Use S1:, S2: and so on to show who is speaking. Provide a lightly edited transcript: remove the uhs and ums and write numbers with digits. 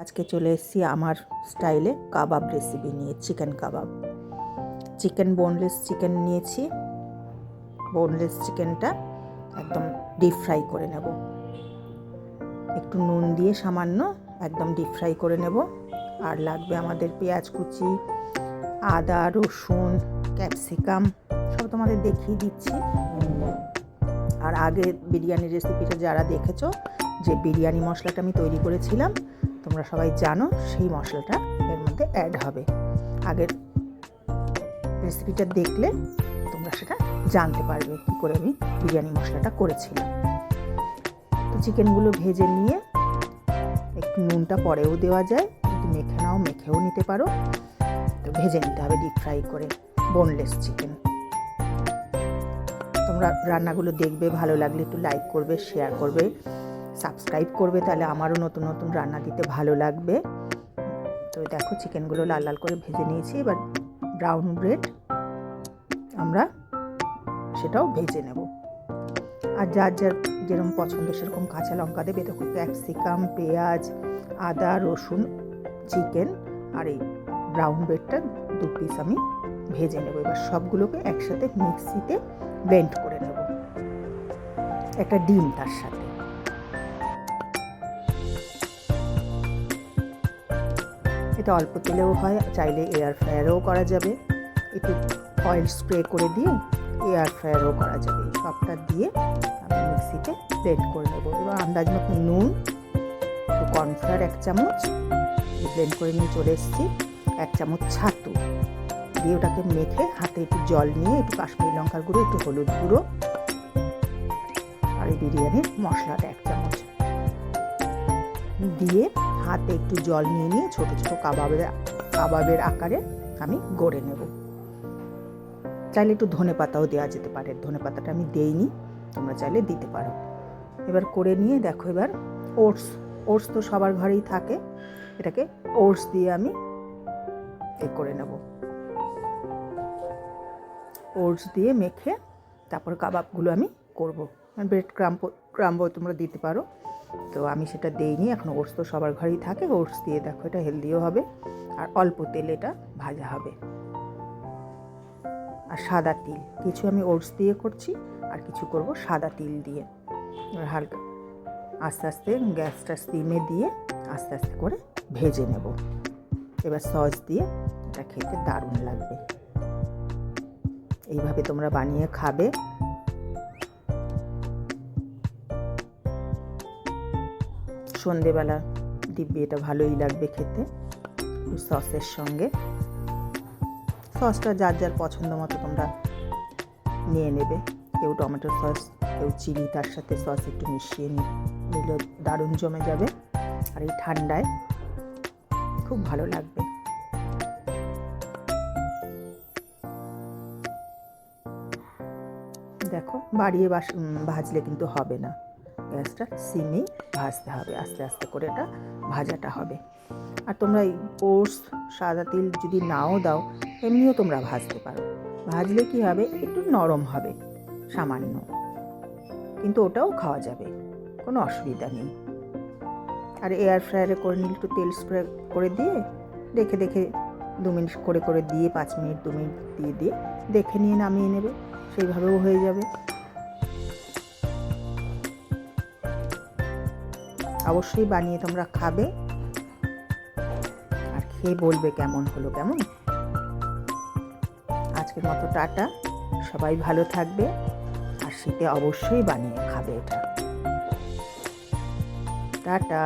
S1: আজকে চলে এসেছি আমার স্টাইলে কাবাব রেসিপি নিয়ে। চিকেন কাবাব, বোনলেস চিকেন নিয়েছি। বোনলেস চিকেনটা একদম ডিপ ফ্রাই করে নেব, একটু নুন দিয়ে সামান্য একদম ডিপ ফ্রাই করে নেব। আর লাগবে আমাদের পেঁয়াজ কুচি, আদা, রসুন, ক্যাপসিকাম, সব তোমাদের দেখিয়ে দিচ্ছি। আর আগে বিরিয়ানির রেসিপিটা যারা দেখেছো, যে বিরিয়ানি মশলাটা আমি তৈরি করেছিলাম, তোমরা সবাই জানো, সেই মশলাটা এর মধ্যে অ্যাড হবে। আগের রেসিপিটা দেখলে তোমরা সেটা জানতে পারবে কী করে আমি বিরিয়ানি মশলাটা করেছিলাম। তো চিকেনগুলো ভেজে নিয়ে, একটু নুনটা পরেও দেওয়া যায়, যদি মেখে নাও মেখেও নিতে পারো। তো ভেজে নিতে হবে ডিপ ফ্রাই করে বোনলেস চিকেন। তোমরা রান্নাগুলো দেখবে, ভালো লাগলে একটু লাইক করবে, শেয়ার করবে, সাবস্ক্রাইব করবে, তাহলে আমারও নতুন নতুন রান্না দিতে ভালো লাগবে। তো দেখো, চিকেনগুলো লাল লাল করে ভেজে নিয়েছি। এবার ব্রাউন ব্রেড আমরা সেটাও ভেজে নেব। আর যার যার যেরকম পছন্দ সেরকম কাঁচা লঙ্কা দেবে। দেখো, ক্যাপসিকাম, পেঁয়াজ, আদা, রসুন, চিকেন আর এই ব্রাউন ব্রেডটা 2 পিস আমি ভেজে নেব। এবার সবগুলোকে একসাথে মিক্সিতে ব্লেন্ড করে নেব, একটা ডিম তার সাথে। এটা অল্প তেলেও হয়, চাইলে এয়ার ফ্রায়ারেও করা যাবে। একটু অয়েল স্প্রে করে দিয়ে এয়ার ফ্রায়ারও করা যাবে। এই সবটা দিয়ে আমি মিক্সিতে ব্লেন্ড করে নেব। এবার আন্দাজ মতো নুন, একটু কর্নফ্লাওয়ার 1 চামচ ব্লেন্ড করে নিয়ে চলে এসেছি। 1 চামচ ছাতু দিয়ে ওটাকে মেখে হাতে একটু জল নিয়ে, একটু কাশ্মীরি লঙ্কার গুঁড়ো, একটু হলুদ গুঁড়ো আর এই বিরিয়ানির মশলাটা 1 চামচ দিয়ে হাতে একটু জল নিয়ে ছোট ছোট কাবাবের আকারে আমি গড়ে নেব। চাইলে একটু ধনে পাতাও দেওয়া যেতে পারে, ধনে পাতাটা আমি দেইনি, তোমরা চাইলে দিতে পারো। এবার করে নিয়ে দেখো, এবার ওটস তো সবার ঘরেই থাকে, এটাকে ওটস দিয়ে আমি করে নেব। ওটস দিয়ে মেখে তারপর কাবাবগুলো আমি করব। ব্রেড ক্রাম্বও তোমরা দিতে পারো, তো আমি সেটা দেইনি। এখন ওটস তো সবার ঘরেই থাকে, ওটস দিয়ে দেখো এটা হেলদিও হবে আর অল্প তেলে এটা ভাজা হবে। আর সাদা তিল, কিছু আমি ওটস দিয়ে করছি আর কিছু করব সাদা তিল দিয়ে। হালকা আস্তে আস্তে গ্যাসটা স্টিমে দিয়ে আস্তে আস্তে করে ভেজে নেব। এবার সস দিয়ে এটা খেতে দারুণ লাগবে। এইভাবে তোমরা বানিয়ে খাবে। সন্ধেবেলা দিব্যি এটা ভালোই লাগবে খেতে সসের সঙ্গে। সসটা যার যার পছন্দ মতো তোমরা নিয়ে নেবে। কেউ টমেটো সস, কেউ চিলি, তার সাথে সস একটু মিশিয়ে নিলে দারুণ জমে যাবে। আর এই ঠান্ডায় খুব ভালো লাগবে। দেখো, বাড়িয়ে ভাজলে কিন্তু হবে না, গ্যাসটা সিমেই ভাজতে হবে, আস্তে আস্তে করে এটা ভাজাটা হবে। আর তোমরা এই ওটস, সাদা তিল যদি নাও দাও, এমনিও তোমরা ভাজতে পারো। ভাজলে কি হবে, একটু নরম হবে সামান্য, কিন্তু ওটাও খাওয়া যাবে, কোনো অসুবিধা নেই। আর এয়ার ফ্রায়ারে করে নিলে একটু তেল স্প্রে করে দিয়ে দেখে দেখে 2 মিনিট করে দিয়ে 5 মিনিট 2 মিনিট দিয়ে দেখে নিয়ে নামিয়ে নেবে, সেইভাবেও হয়ে যাবে। অবশ্যই বানিয়ে তোমরা খাবে আর খেয়ে বলবে কেমন হলো। কেমন, আজকের মতো টাটা, সবাই ভালো থাকবে। আর শীতে অবশ্যই বানিয়ে খাবে এটা। টাটা।